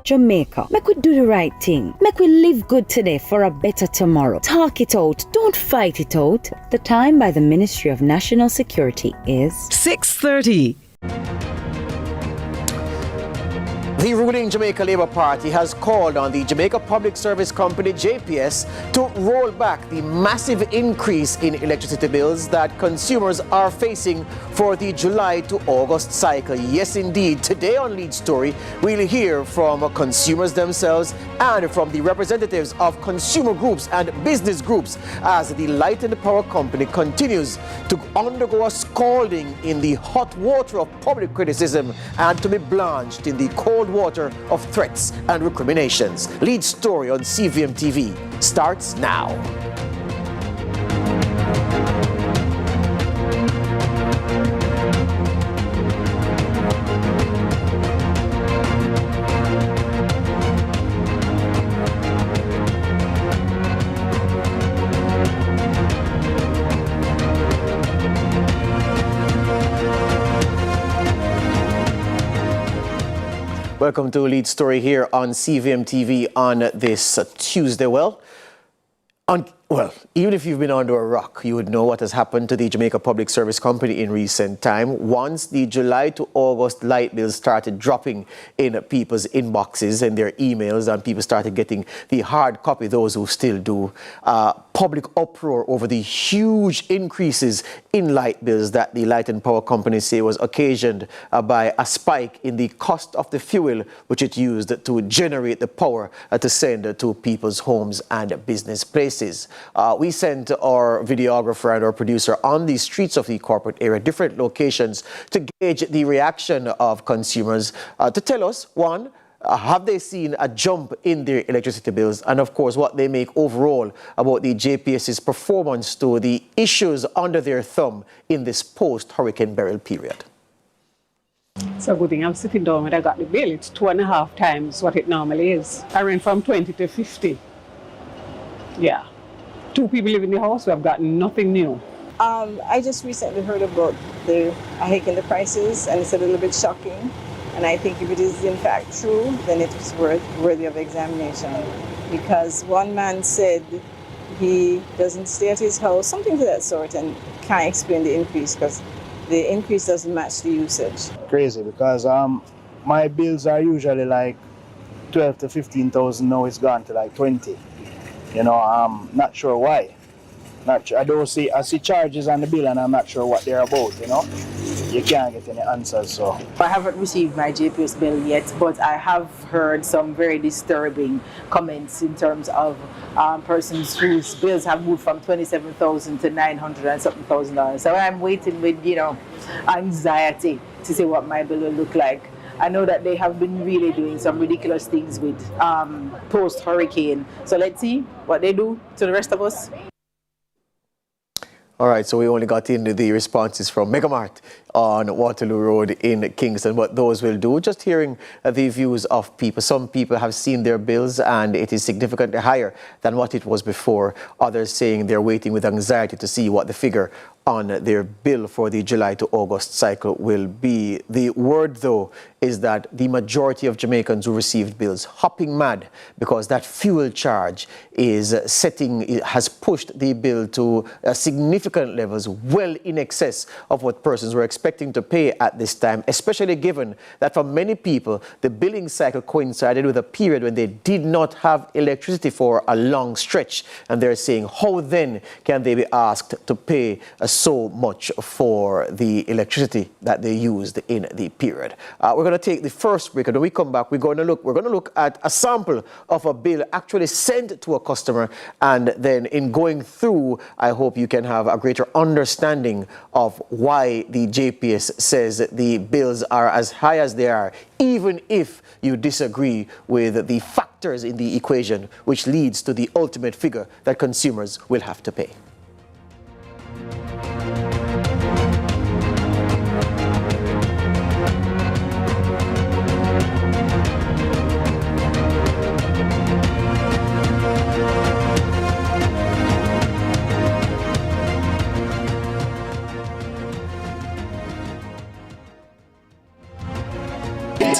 Jamaica, make we do the right thing. Make we live good today for a better tomorrow. Talk it out. Don't fight it out. The time by the Ministry of National Security is 6:30. The ruling Jamaica Labour Party has called on the Jamaica Public Service Company, JPS, to roll back the massive increase in electricity bills that consumers are facing for the July to August cycle. Yes, indeed. Today on Lead Story, we'll hear from consumers themselves and from the representatives of consumer groups and business groups as the Light and Power Company continues to undergo a scalding in the hot water of public criticism and to be blanched in the cold water of threats and recriminations. Lead Story on CVM TV starts now. Welcome to Lead Story here on CVM TV on this Tuesday. Even if you've been under a rock, you would know what has happened to the Jamaica Public Service Company in recent time. Once the July to August light bills started dropping in people's inboxes and their emails, and people started getting the hard copy, those who still do, public uproar over the huge increases in light bills that the Light and Power Company say was occasioned by a spike in the cost of the fuel which it used to generate the power to send to people's homes and business places. We sent our videographer and our producer on the streets of the corporate area, different locations, to gauge the reaction of consumers to tell us, one, have they seen a jump in their electricity bills, and of course what they make overall about the JPS's performance to the issues under their thumb in this post-Hurricane Beryl period. It's a good thing I'm sitting down when I got the bill. It's 2.5 times what it normally is. I went from 20 to 50. Yeah. 2 people live in the house, we have gotten nothing new. I just recently heard about the hike in the prices, and it's a little bit shocking. And I think if it is in fact true, then it is worthy of examination. Because one man said he doesn't stay at his house, something to that sort, and can't explain the increase because the increase doesn't match the usage. Crazy, because my bills are usually like 12 to 15,000. Now it's gone to like 20. You know, I'm not sure why. Not sure. I see charges on the bill and I'm not sure what they're about, you know. You can't get any answers, so. I haven't received my JPS bill yet, but I have heard some very disturbing comments in terms of persons whose bills have moved from $27,000 to $900 and something thousand. So I'm waiting with, anxiety to see what my bill will look like. I know that they have been really doing some ridiculous things with post-hurricane. So let's see what they do to the rest of us. All right, so we only got into the responses from Megamart on Waterloo Road in Kingston, what those will do. Just hearing the views of people. Some people have seen their bills and it is significantly higher than what it was before. Others saying they're waiting with anxiety to see what the figure on their bill for the July to August cycle will be. The word, though, is that the majority of Jamaicans who received bills hopping mad because that fuel charge has pushed the bill to significant levels, well in excess of what persons were expecting to pay at this time, especially given that for many people, the billing cycle coincided with a period when they did not have electricity for a long stretch. And they're saying, how then can they be asked to pay so much for the electricity that they used in the period? We're going to take the first break, and when we come back, we're going to look at a sample of a bill actually sent to a customer, and then in going through, I hope you can have a greater understanding of why the JPS says that the bills are as high as they are, even if you disagree with the factors in the equation, which leads to the ultimate figure that consumers will have to pay.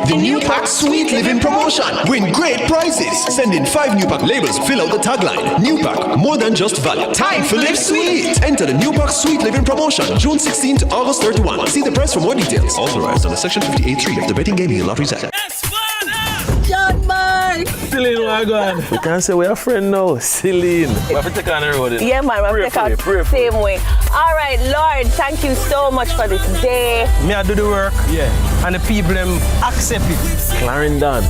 the new pack Sweet Living promotion. Win great prizes. Send in 5 new pack labels. Fill out the tagline. New pack, more than just value. Time for live sweet. Enter the new pack Sweet Living promotion, June 16 to August 31. See the price for more details. Authorized under Section 58(3) of the Betting, Gaming and Lotteries Act. John Mark! Celine, where you going? We can't say we're a friend now. Celine. We have to take on the road. Yeah, man, we have to take out the same way. All right, Lord, thank you so much for this day. Me, I do the work. Yeah. And the people, them accept it. Clarendon,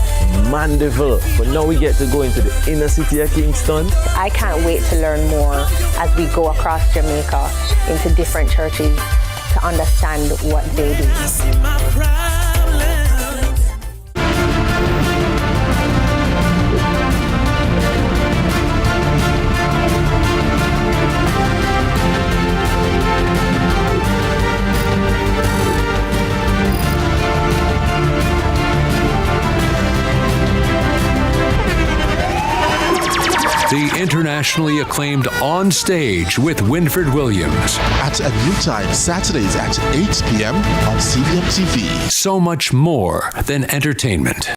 Mandeville. But now we get to go into the inner city of Kingston. I can't wait to learn more as we go across Jamaica into different churches to understand what they do. The internationally acclaimed On Stage with Winfred Williams. At a new time, Saturdays at 8 p.m. on CVM TV. So much more than entertainment.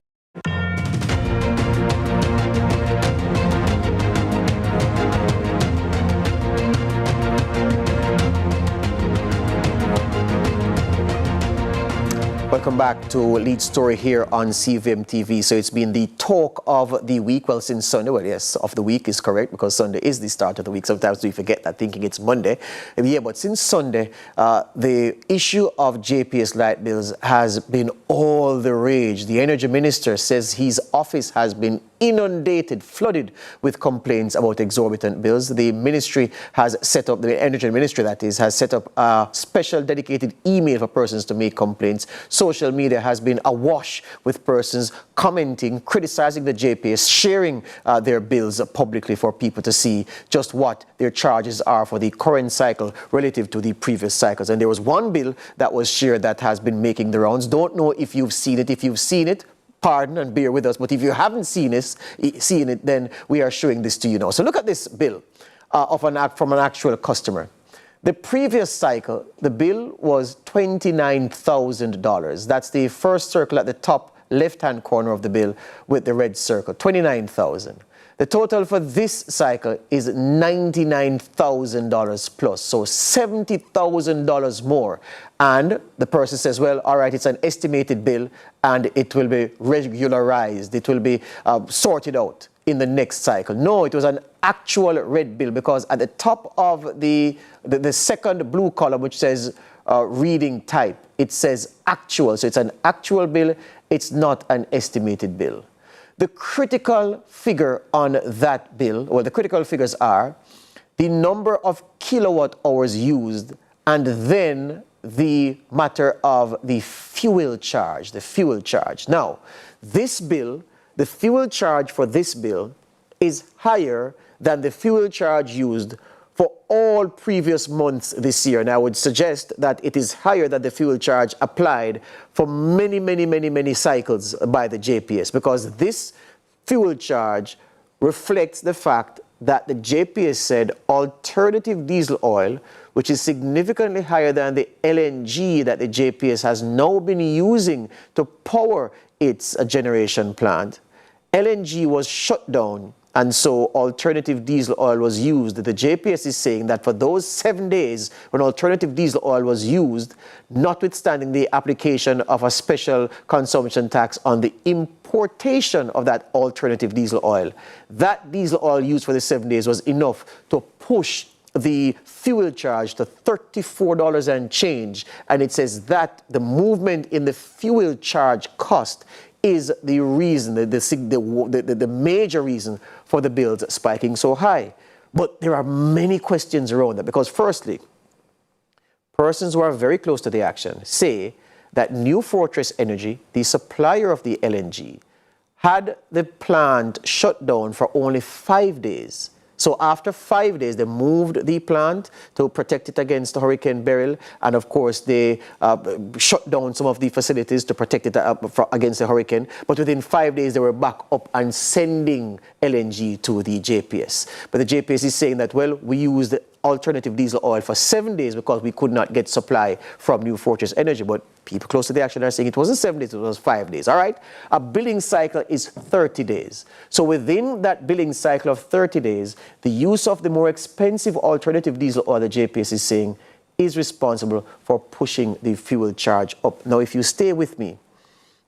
Welcome back to Lead Story here on CVM TV. So it's been the talk of the week. Well, since Sunday, well, yes, of the week is correct because Sunday is the start of the week. Sometimes we forget that, thinking it's Monday. Yeah, but since Sunday, the issue of JPS Light Bills has been all the rage. The Energy Minister says his office has been inundated, flooded with complaints about exorbitant bills. The ministry has set up, the Energy Ministry that is, has set up a special dedicated email for persons to make complaints. Social media has been awash with persons commenting, criticizing the JPS, sharing their bills publicly for people to see just what their charges are for the current cycle relative to the previous cycles. And there was one bill that was shared that has been making the rounds. Don't know if you've seen it. If you've seen it, pardon and bear with us, but if you haven't seen it, then we are showing this to you now. So look at this bill from an actual customer. The previous cycle, the bill was $29,000. That's the first circle at the top left-hand corner of the bill with the red circle, $29,000. The total for this cycle is $99,000 plus, so $70,000 more. And the person says, well, all right, it's an estimated bill and it will be regularized. It will be sorted out in the next cycle. No, it was an actual red bill because at the top of the second blue column, which says reading type, it says actual. So it's an actual bill. It's not an estimated bill. The critical figure on that bill, well, the critical figures are the number of kilowatt hours used and then the matter of the fuel charge, Now, this bill, the fuel charge for this bill is higher than the fuel charge used for all previous months this year. And I would suggest that it is higher than the fuel charge applied for many cycles by the JPS, because this fuel charge reflects the fact that the JPS said alternative diesel oil, which is significantly higher than the LNG that the JPS has now been using to power its generation plant, LNG was shut down, and so alternative diesel oil was used. The JPS is saying that for those 7 days when alternative diesel oil was used, notwithstanding the application of a special consumption tax on the importation of that alternative diesel oil, that diesel oil used for the 7 days was enough to push the fuel charge to $34 and change. And it says that the movement in the fuel charge cost is the reason, the major reason for the bills spiking so high. But there are many questions around that, because firstly, persons who are very close to the action say that New Fortress Energy, the supplier of the LNG, had the plant shut down for only 5 days. So after 5 days, they moved the plant to protect it against Hurricane Beryl. And of course, they shut down some of the facilities to protect it against the hurricane. But within 5 days, they were back up and sending LNG to the JPS. But the JPS is saying that, well, we used alternative diesel oil for 7 days because we could not get supply from New Fortress Energy. But people close to the action are saying it wasn't 7 days, it was 5 days. All right? A billing cycle is 30 days. So within that billing cycle of 30 days, the use of the more expensive alternative diesel oil, the JPS is saying, is responsible for pushing the fuel charge up. Now, if you stay with me,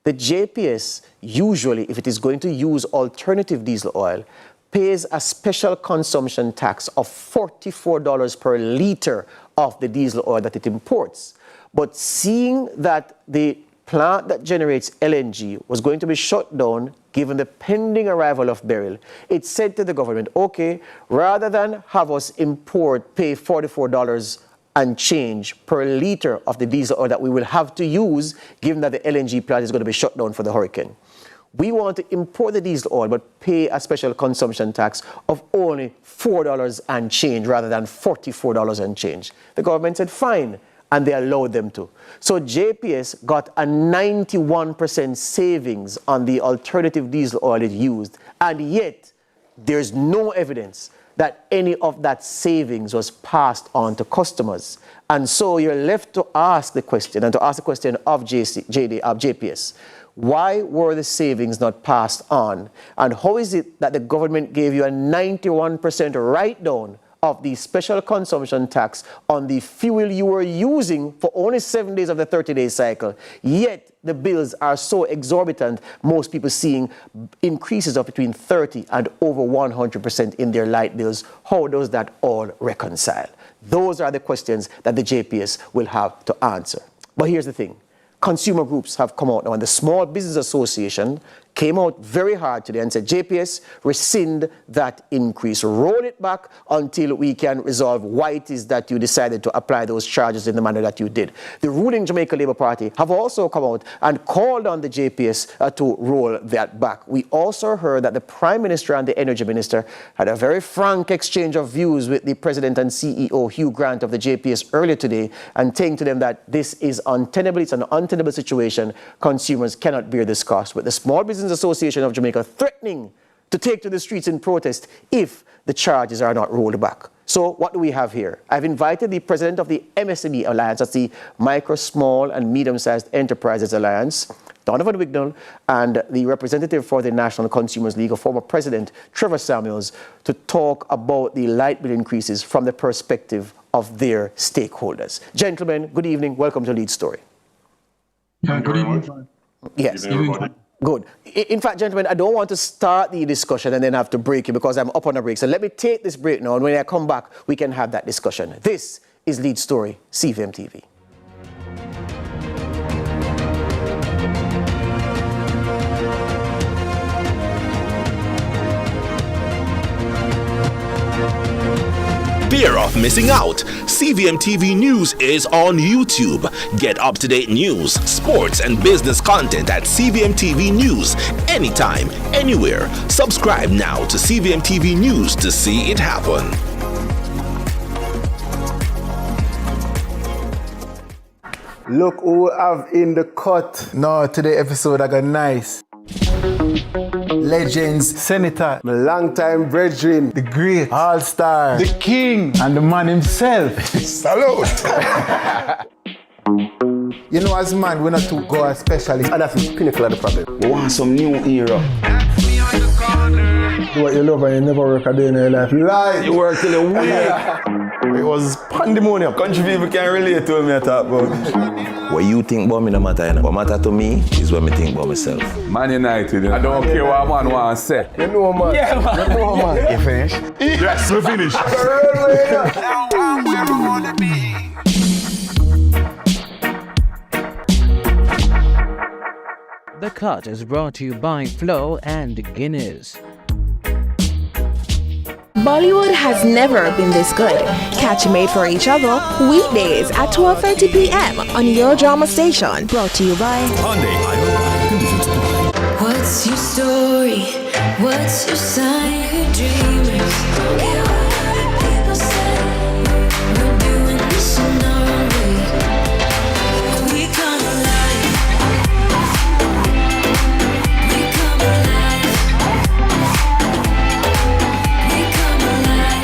the JPS usually, if it is going to use alternative diesel oil, pays a special consumption tax of $44 per liter of the diesel oil that it imports. But seeing that the plant that generates LNG was going to be shut down given the pending arrival of Beryl, it said to the government, okay, rather than have us pay $44 and change per liter of the diesel oil that we will have to use given that the LNG plant is going to be shut down for the hurricane. We want to import the diesel oil but pay a special consumption tax of only $4 and change rather than $44 and change. The government said fine, and they allowed them to. So JPS got a 91% savings on the alternative diesel oil it used, and yet there's no evidence that any of that savings was passed on to customers. And so you're left to ask the question, and to ask the question of JPS, why were the savings not passed on? And how is it that the government gave you a 91% write-down of the special consumption tax on the fuel you were using for only 7 days of the 30-day cycle, yet the bills are so exorbitant, most people seeing increases of between 30 and over 100% in their light bills? How does that all reconcile? Those are the questions that the JPS will have to answer. But here's the thing. Consumer groups have come out now, and the Small Business Association came out very hard today and said, JPS, rescind that increase. Roll it back until we can resolve why it is that you decided to apply those charges in the manner that you did. The ruling Jamaica Labour Party have also come out and called on the JPS to roll that back. We also heard that the Prime Minister and the Energy Minister had a very frank exchange of views with the President and CEO, Hugh Grant of the JPS, earlier today, and saying to them that this is untenable, it's an untenable situation. Consumers cannot bear this cost. With the Small Business Association of Jamaica threatening to take to the streets in protest if the charges are not rolled back. So what do we have here? I've invited the president of the MSME Alliance, that's the Micro, Small and Medium-Sized Enterprises Alliance, Donovan Wignall, and the representative for the National Consumers League, former president Trevor Samuels, to talk about the light bill increases from the perspective of their stakeholders. Gentlemen, good evening. Welcome to Lead Story. Good evening. Yes. Good. In fact, gentlemen, I don't want to start the discussion and then have to break it because I'm up on a break. So let me take this break now, and when I come back, we can have that discussion. This is Lead Story, CVM TV. Fear of missing out. CVM TV News is on YouTube. Get up-to-date news, sports and business content at CVM TV News anytime, anywhere. Subscribe now to CVM TV News to see it happen. Look who we have in the cut. No, today episode I got nice. Legends, Senator, my longtime brethren, the great, all-star, the king, and the man himself. Salute! You know, as man, we're not to go as specialists, and that's the pinnacle of the problem. We want some new era. Do what you love and you never work a day in your life. You lie! You work till a week. It was pandemonium. Country people can relate to me, I talk about. What you think about me no matter, you know. What matter to me is what me think about myself. Man United, you know. I don't care what man want to say. You know, man. Yeah, man. You know, man. You finished? Yes, we finished. The Cut is brought to you by Flow and Guinness. Bollywood has never been this good. Catch Made for Each Other weekdays at 12:30 p.m. on your drama station. Brought to you by Hyundai. What's your story? What's your sign? We're dreamers. Don't care what other people say. We're doing this in our own way. We come alive. We come alive. We come alive.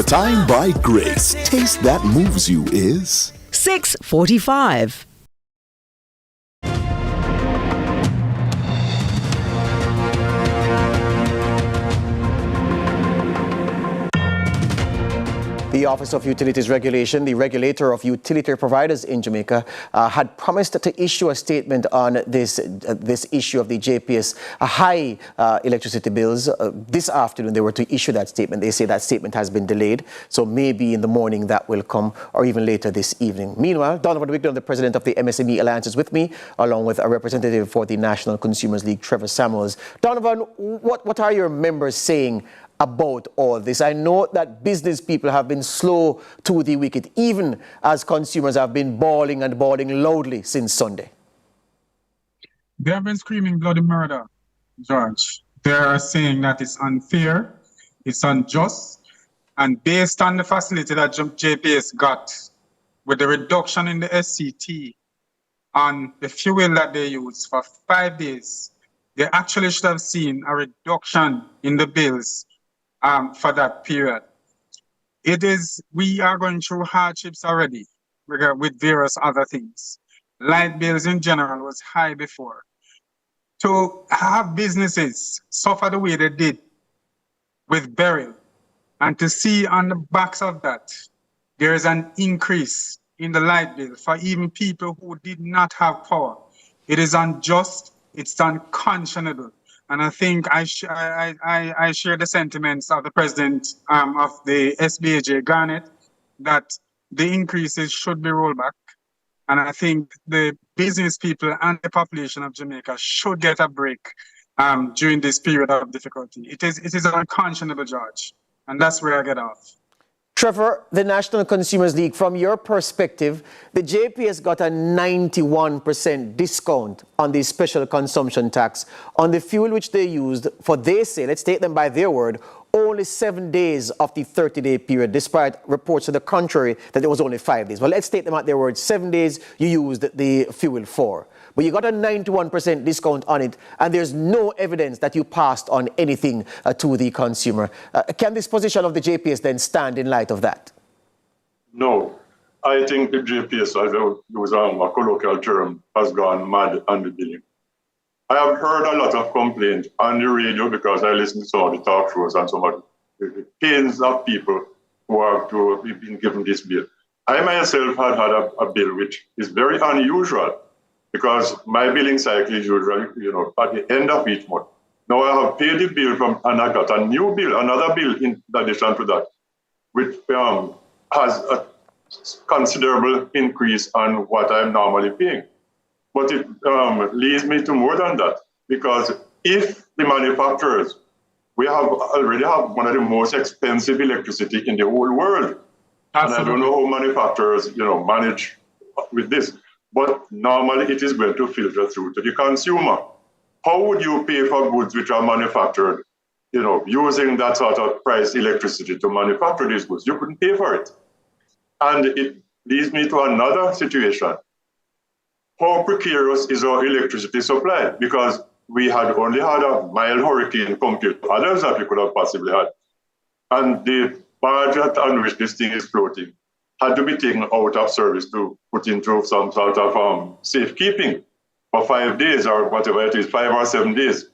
The time by Grace. Taste that moves you is 6:45. The Office of Utilities Regulation, the regulator of utility providers in Jamaica, had promised to issue a statement on this issue of the JPS high electricity bills. This afternoon, they were to issue that statement. They say that statement has been delayed, so maybe in the morning that will come, or even later this evening. Meanwhile, Donovan Wigdon, the president of the MSME Alliance, is with me, along with a representative for the National Consumers League, Trevor Samuels. Donovan, what are your members saying about all this? I know that business people have been slow to the wicket, even as consumers have been bawling and bawling loudly since Sunday. They have been screaming bloody murder, George. They are saying that it's unfair, it's unjust, and based on the facility that JPS got with the reduction in the SCT on the fuel that they use for 5 days, they actually should have seen a reduction in the bills for that period. We are going through hardships already with various other things. Light bills in general was high before. To have businesses suffer the way they did with Beryl, and to see on the backs of that, there is an increase in the light bill for even people who did not have power. It is unjust, it's unconscionable. And I think I share the sentiments of the president of the SBAJ, Garnet, that the increases should be rolled back. And I think the business people and the population of Jamaica should get a break during this period of difficulty. It is unconscionable, George. And that's where I get off. Trevor, the National Consumers League, from your perspective, the JPS got a 91% discount on the special consumption tax on the fuel which they used for, they say, let's take them by their word, only 7 days of the 30-day period, despite reports to the contrary that it was only 5 days. Well, let's take them at their word. 7 days you used the fuel for. But you got a 91% discount on it, and there's no evidence that you passed on anything to the consumer. Can this position of the JPS then stand in light of that? No. I think the JPS, as I use a colloquial term, has gone mad on the billing. I have heard a lot of complaints on the radio because I listen to some of the talk shows and some of the pains of people who have been given this bill. I myself had a bill which is very unusual, because my billing cycle is usually, at the end of each month. Now I have paid the bill and I got a new bill, another bill in addition to that, which has a considerable increase on what I'm normally paying. But it leads me to more than that, because if the manufacturers, we already have one of the most expensive electricity in the whole world. Absolutely. And I don't know how manufacturers, manage with this. But normally it is going to filter through to the consumer. How would you pay for goods which are manufactured, using that sort of price electricity to manufacture these goods? You couldn't pay for it. And it leads me to another situation. How precarious is our electricity supply? Because we had only had a mild hurricane compared to others that we could have possibly had. And the budget on which this thing is floating had to be taken out of service to put into some sort of safekeeping for 5 days or whatever it is, 5 or 7 days.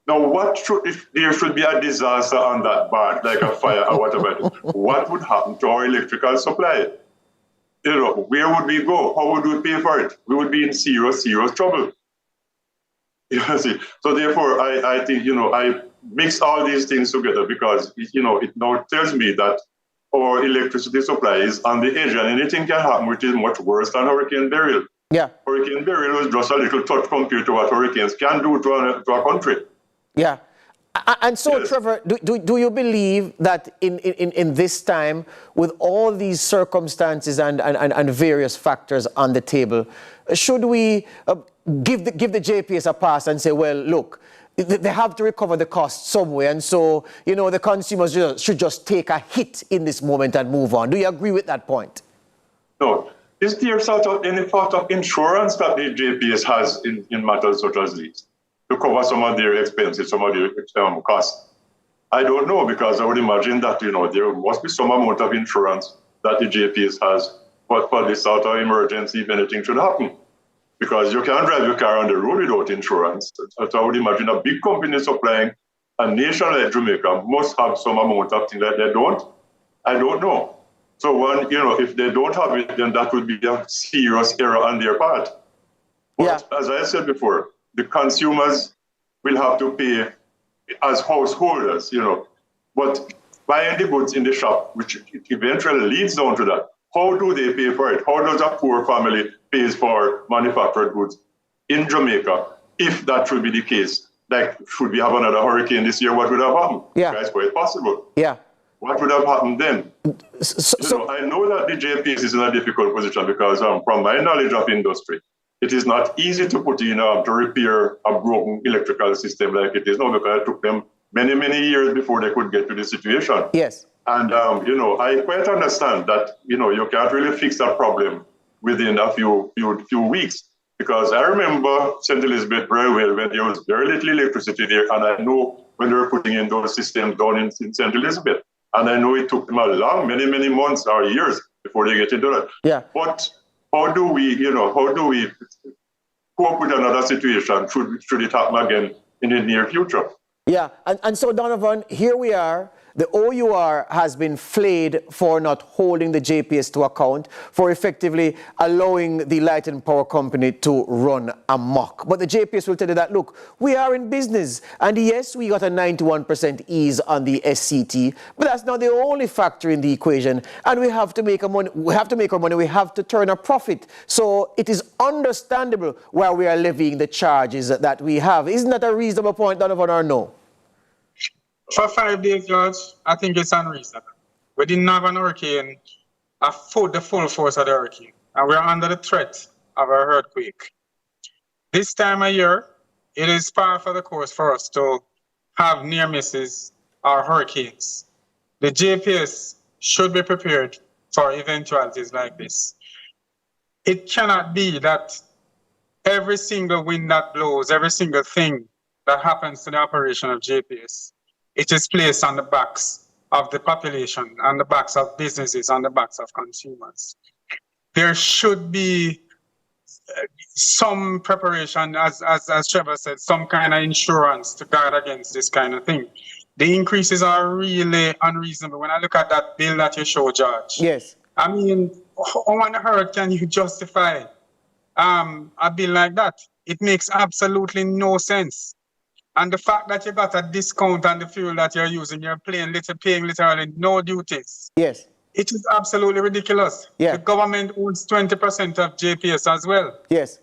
Now, if there should be a disaster on that barge, like a fire or whatever it is, what would happen to our electrical supply? Where would we go? How would we pay for it? We would be in serious trouble. You see? So therefore, I think, I mix all these things together because, it now tells me that our electricity supply is on the edge, and anything can happen which is much worse than Hurricane Beryl. Yeah. Hurricane Beryl was just a little touch compared to what hurricanes can do to a country. Yeah. And so, yes. Trevor, do you believe that in this time, with all these circumstances and various factors on the table, should we give the JPS a pass and say, well, look, they have to recover the cost somewhere, and so, the consumers should just take a hit in this moment and move on? Do you agree with that point? No. Is there any sort of insurance that the JPS has in matters such as these to cover some of their expenses, some of their costs? I don't know, because I would imagine that, there must be some amount of insurance that the JPS has for this sort of emergency if anything should happen. Because you can't drive your car on the road without insurance. So I would imagine a big company supplying a nation like Jamaica must have some amount of things that they don't. I don't know. So if they don't have it, then that would be a serious error on their part. But as I said before, the consumers will have to pay as householders, But buying the goods in the shop, which eventually leads down to that, how do they pay for it? How does a poor family pay for manufactured goods in Jamaica? If that should be the case, like, should we have another hurricane this year, what would have happened? Yeah. It's quite possible. Yeah. What would have happened then? I know that the JPS is in a difficult position because from my knowledge of industry, it is not easy to put in to repair a broken electrical system like it is now, because it took them many, many years before they could get to this situation. Yes. And, I quite understand that, you can't really fix that problem within a few weeks. Because I remember St. Elizabeth very well when there was very little electricity there. And I know when they were putting in those systems down in St. Elizabeth. And I know it took them many, many months or years before they get into that. Yeah. But how do we cope with another situation should it happen again in the near future? Yeah, and so Donovan, here we are. The OUR has been flayed for not holding the JPS to account, for effectively allowing the Light and Power Company to run amok. But the JPS will tell you that, look, we are in business. And yes, we got a 91% ease on the SCT, but that's not the only factor in the equation. And we have to make our money, we have to turn a profit. So it is understandable why we are levying the charges that we have. Isn't that a reasonable point, Donovan, or no? For 5 days, George, I think it's unreasonable. We didn't have an hurricane, the full force of the hurricane, and we're under the threat of an earthquake. This time of year, it is par for the course for us to have near misses or hurricanes. The JPS should be prepared for eventualities like this. It cannot be that every single wind that blows, every single thing that happens to the operation of JPS, it is placed on the backs of the population, on the backs of businesses, on the backs of consumers. There should be some preparation, as Trevor said, some kind of insurance to guard against this kind of thing. The increases are really unreasonable. When I look at that bill that you show, George, yes, I mean, how on earth can you justify a bill like that? It makes absolutely no sense. And the fact that you got a discount on the fuel that you're using, you're paying literally no duties. Yes. It is absolutely ridiculous. Yeah. The government owns 20% of JPS as well. Yes.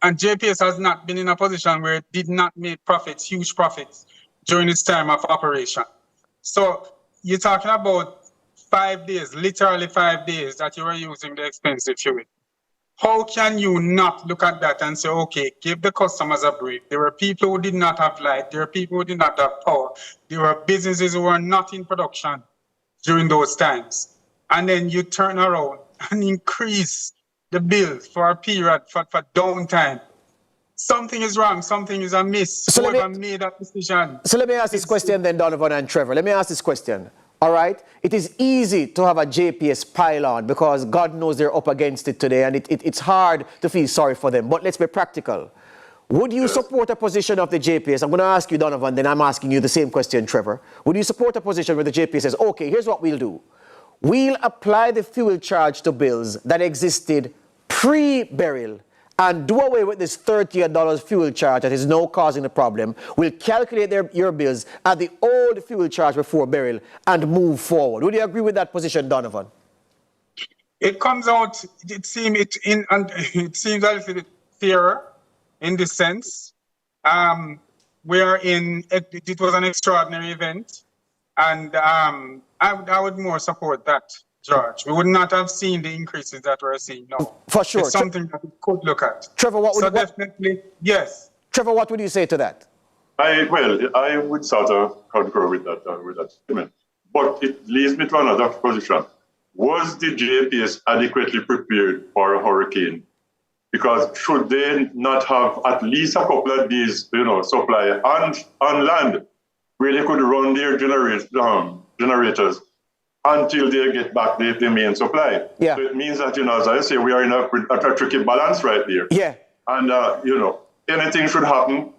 And JPS has not been in a position where it did not make profits, huge profits, during its time of operation. So you're talking about 5 days, literally 5 days that you were using the expensive fuel. How can you not look at that and say, okay, give the customers a break? There were people who did not have light. There were people who did not have power. There were businesses who were not in production during those times. And then you turn around and increase the bill for a period, for downtime. Something is wrong. Something is amiss. So Whoever made that decision. So let me ask this question then, Donovan and Trevor. Let me ask this question. All right, it is easy to have a JPS pile-on because God knows they're up against it today and it's hard to feel sorry for them. But let's be practical. Would you support a position of the JPS? I'm going to ask you, Donovan, then I'm asking you the same question, Trevor. Would you support a position where the JPS says, okay, here's what we'll do. We'll apply the fuel charge to bills that existed pre-burial and do away with this $30 fuel charge that is now causing the problem. We'll calculate your bills at the old fuel charge before burial and move forward. Would you agree with that position, Donovan? It comes out, it seems a little bit fairer in this sense. It was an extraordinary event, and I would more support that, George. We would not have seen the increases that we're seeing now. For sure. It's something that we could look at. Trevor, definitely, yes. Trevor, what would you say to that? I would sort of concur with that statement. But it leads me to another position. Was the JPS adequately prepared for a hurricane? Because should they not have at least a couple of days, supply on land? where they could run their generators until they get back the main supply. Yeah. So it means that, as I say, we are in a tricky balance right there. Yeah. And, anything should happen,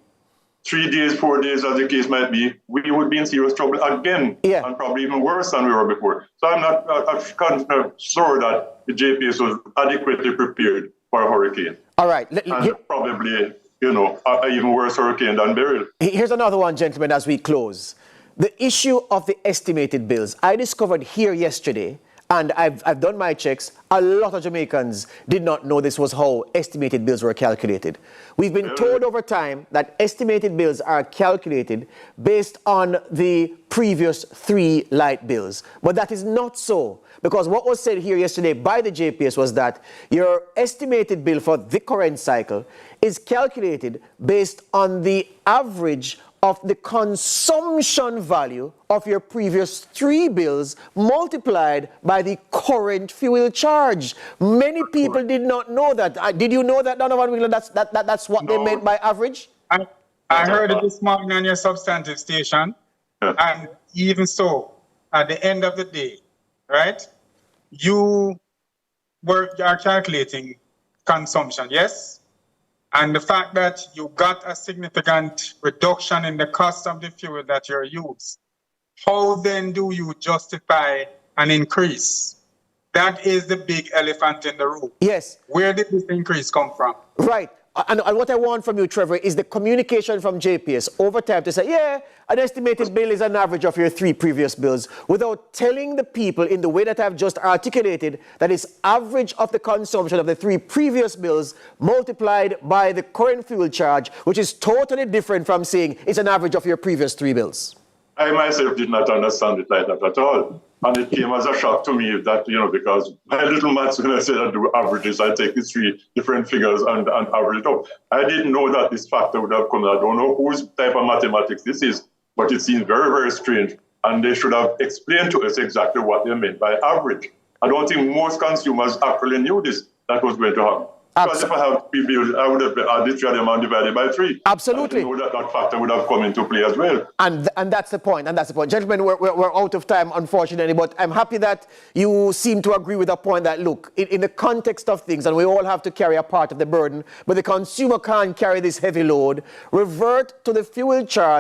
3 days, 4 days, as the case might be, we would be in serious trouble again, and probably even worse than we were before. So I'm not sure that the JPS was adequately prepared for a hurricane. All right. And probably, an even worse hurricane than Beryl. Here's another one, gentlemen, as we close. The issue of the estimated bills. I discovered here yesterday, and I've done my checks, a lot of Jamaicans did not know this was how estimated bills were calculated. We've been told over time that estimated bills are calculated based on the previous 3 light bills. But that is not so, because what was said here yesterday by the JPS was that your estimated bill for the current cycle is calculated based on the average of the consumption value of your previous 3 bills multiplied by the current fuel charge. Many people did not know that. Did you know that, Donovan Wheeler, that's what they meant by average? I heard it this morning on your substantive station, and even so, at the end of the day, right, you are calculating consumption, yes? And the fact that you got a significant reduction in the cost of the fuel that you're using, how then do you justify an increase? That is the big elephant in the room. Yes. Where did this increase come from? Right. And what I want from you, Trevor, is the communication from JPS over time to say, yeah, an estimated bill is an average of your 3 previous bills, without telling the people in the way that I've just articulated that it's average of the consumption of the 3 previous bills multiplied by the current fuel charge, which is totally different from saying it's an average of your previous 3 bills. I myself did not understand it like that at all. And it came as a shock to me that, because my little maths, when I said I do averages, I take these 3 different figures and average it up. I didn't know that this factor would have come. I don't know whose type of mathematics this is, but it seems very, very strange. And they should have explained to us exactly what they meant by average. I don't think most consumers actually knew that was going to happen. Because if I have 3 bills, I would have added 3 of them and divided by 3. Absolutely. I know that factor would have come into play as well. And that's the point. Gentlemen, we're out of time, unfortunately, but I'm happy that you seem to agree with the point that, look, in the context of things, and we all have to carry a part of the burden, but the consumer can't carry this heavy load, revert to the fuel charge